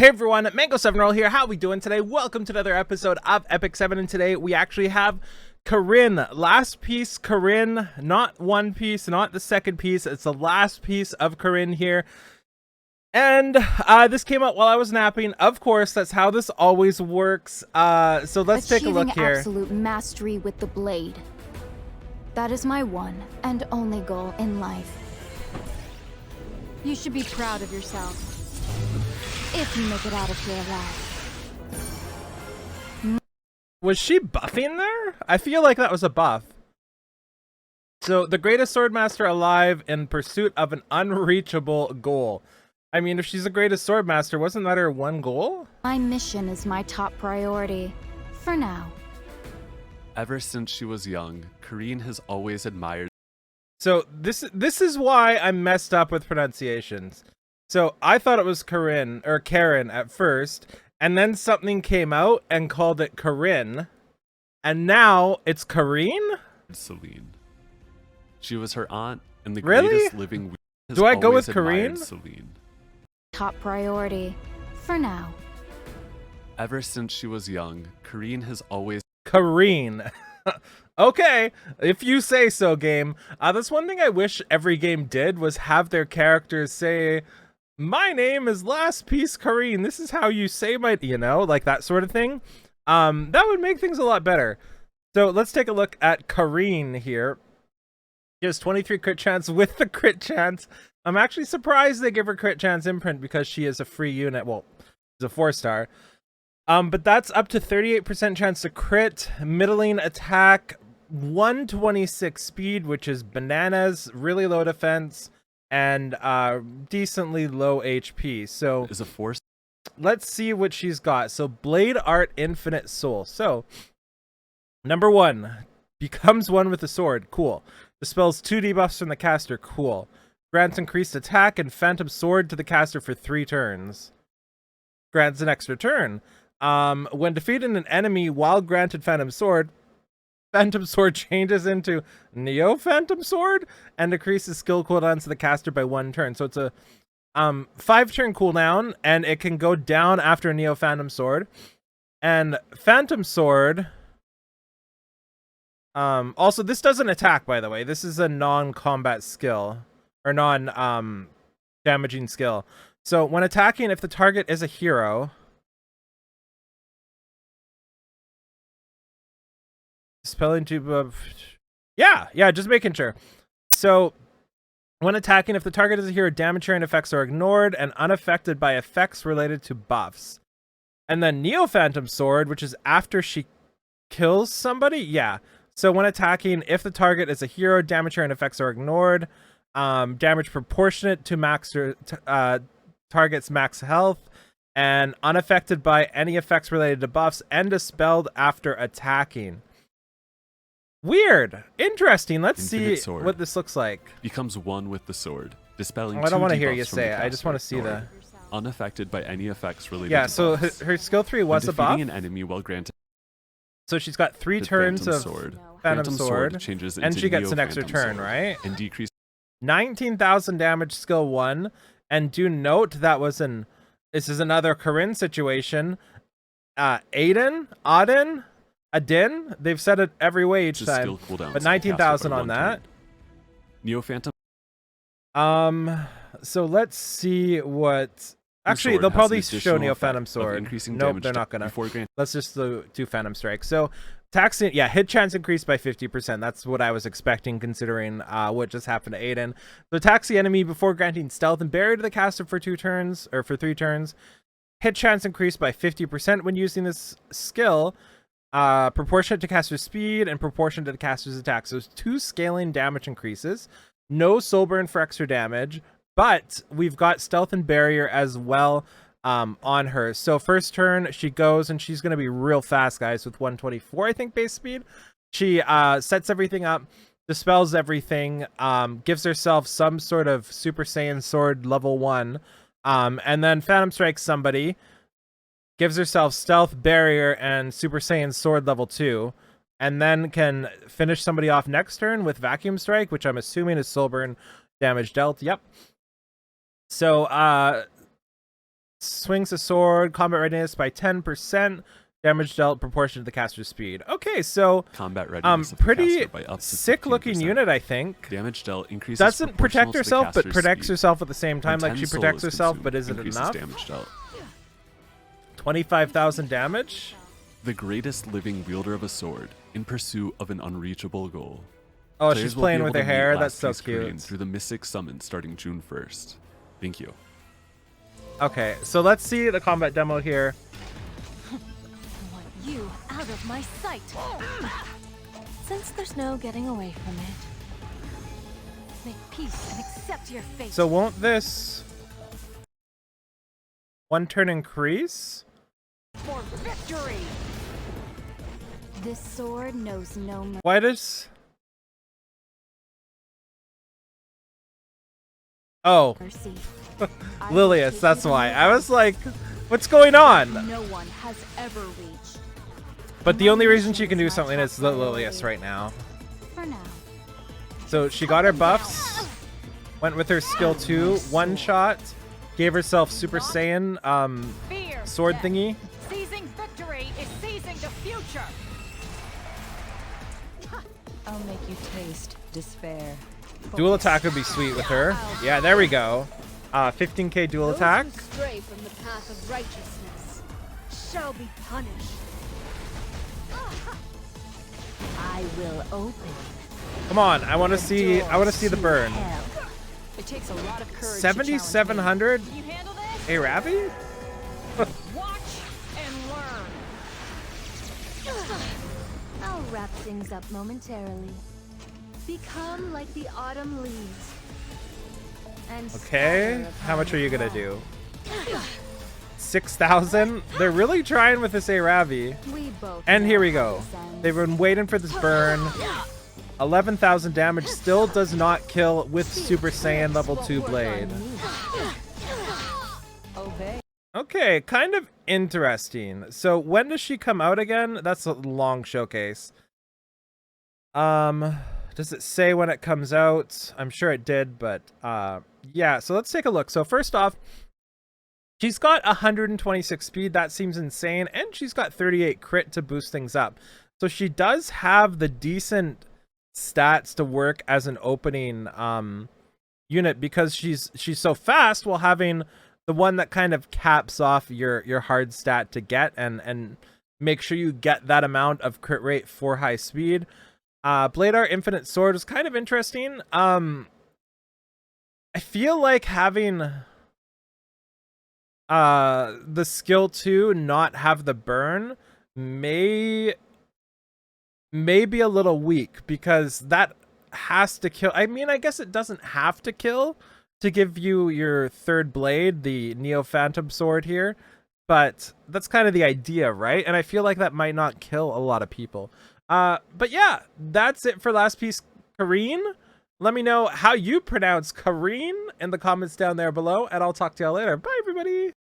Hey everyone, Mango7Roll here. How we doing today? Welcome to another episode of Epic 7, and today we actually have Karin. Last piece, Karin, not one piece, not the second piece. It's the last piece of Karin here. And this came out while I was napping. Of course, that's how this always works. So let's take a look here. Achieving absolute mastery with the blade. That is my one and only goal in life. You should be proud of yourself. If you make it out of here alive. Was she buffing there? I feel like that was a buff. So, the greatest swordmaster alive in pursuit of an unreachable goal. I mean, if she's the greatest swordmaster, wasn't that her one goal? My mission is my top priority. For now. Ever since she was young, Karin has always admired. So, this is why I'm messed up with pronunciations. So I thought it was Karin at first, and then something came out and called it Karin, and now it's Karin? Celine. She was her aunt and the Really? greatest living. Do I go with Karin? Celine. Top priority. For now. Ever since she was young, Karin has always. Karin. Okay, if you say so, game. That's one thing I wish every game did, was have their characters say, my name is Last Piece Karin. This is how you say my, like that sort of thing. That would make things a lot better. So let's take a look at Karin here. She has 23 crit chance with the crit chance. I'm actually surprised they give her crit chance imprint because she is a free unit. Well, she's a 4-star. But that's up to 38% chance to crit, middling attack, 126 speed, which is bananas, really low defense, and decently low HP. So Is a force. let's see what she's got. So Blade Art Infinite Soul. So number 1, becomes one with the sword. Cool. Dispels 2 debuffs from the caster. Cool. Grants increased attack and Phantom Sword to the caster for 3 turns. Grants an extra turn. When defeating an enemy while granted Phantom Sword changes into Neo Phantom Sword and decreases skill cooldowns to the caster by 1 turn. So it's a 5-turn cooldown, and it can go down after Neo Phantom Sword. And Phantom Sword. Also, this doesn't attack, by the way. This is a non-combat skill, or non-damaging skill. So when attacking, if the target is a hero, dispelling to yeah, just making sure. So when attacking, if the target is a hero, damage sharing effects are ignored and unaffected by effects related to buffs. And then Neo Phantom Sword, which is after she kills somebody, yeah. So when attacking, if the target is a hero, damage sharing effects are ignored. Damage proportionate to max target's max health, and unaffected by any effects related to buffs, and dispelled after attacking. Weird. Interesting. Let's see what this looks like. Becomes one with the sword, dispelling. I don't want to hear you debuffs from say the it. I just want to see caster. the. Unaffected by any effects related. Yeah. To So buffs. her skill 3 was a When buff. defeating an enemy while granted. So she's got 3 the turns Phantom of Sword. Phantom Sword, changes and into she gets Neo an extra Phantom turn, Sword, right? And decrease. 19,000 damage, skill 1, and do note that was this is another Karin situation. Adin, they've said it every way each time, but 19,000 on that. Neo Phantom. So let's see what. Actually, they'll probably show Neo Phantom Sword. Nope, they're not gonna. Let's just do Phantom Strike. So, taxing, yeah, hit chance increased by 50%. That's what I was expecting, considering what just happened to Aiden. So, attacks the enemy before granting stealth and barrier to the caster for 2 turns, or for 3 turns. Hit chance increased by 50% when using this skill, proportionate to caster's speed and proportionate to the caster's attack. So, 2 scaling damage increases. No soul burn for extra damage. But we've got stealth and barrier as well on her. So first turn, she goes, and she's going to be real fast, guys, with 124, I think, base speed. She sets everything up, dispels everything, gives herself some sort of Super Saiyan Sword level 1, and then Phantom Strikes somebody, gives herself stealth, barrier, and Super Saiyan Sword level 2, and then can finish somebody off next turn with Vacuum Strike, which I'm assuming is Soul Burn damage dealt. Yep. So swings a sword, combat readiness by 10%, damage dealt proportion to the caster's speed. Okay, so combat readiness pretty by up to sick looking unit, I think. Damage dealt increases doesn't protect herself, but protects speed. herself at the same time. Like she protects herself, but is it enough? Damage dealt. 25,000 damage. The greatest living wielder of a sword in pursuit of an unreachable goal. Oh, Players she's will playing be with able her to meet hair. Last That's so Piece Karin cute. through the Mystic Summon starting June 1st. Thank you. Okay, so let's see the combat demo here. I want you out of my sight. Since there's no getting away from it, make peace and accept your fate. So won't this one turn increase? For victory. This sword knows no mercy. Why does... Oh, Lilius, that's why. I was like, what's going on? No one has ever reached. But the only reason she can do something is the Lilius right now. For now. So she got her buffs, went with her skill 2, one shot, gave herself Super Saiyan sword thingy. Seizing victory is seizing the future. I'll make you taste despair. Dual attack would be sweet with her. Yeah, there we go. 15k dual attack. Those who stray from the path of righteousness shall be punished. I will open. Come on, I want to see the burn. It takes a lot of courage. 7,700 Can you handle this? Arabi? Watch and learn. I'll wrap things up momentarily. Become like the autumn leaves. And Okay, how much are you gonna do? 6,000? They're really trying with this Arabi. We both And know here we how go. this ends. They've been waiting for this burn. 11,000 damage still does not kill with Super Saiyan level 2 blade. Obey. Okay, kind of interesting. So when does she come out again? That's a long showcase. Does it say when it comes out? I'm sure it did, but yeah, so let's take a look. So first off, she's got 126 speed. That seems insane. And she's got 38 crit to boost things up. So she does have the decent stats to work as an opening unit because she's so fast while having the one that kind of caps off your hard stat to get and make sure you get that amount of crit rate for high speed. Blade Art Infinite Sword is kind of interesting. I feel like having the skill 2 not have the burn may be a little weak because that has to kill. I mean, I guess it doesn't have to kill to give you your third blade, the Neo Phantom Sword here, but that's kind of the idea, right? And I feel like that might not kill a lot of people. But yeah, that's it for Last Piece Karin. Let me know how you pronounce Karin in the comments down there below, and I'll talk to y'all later. Bye, everybody.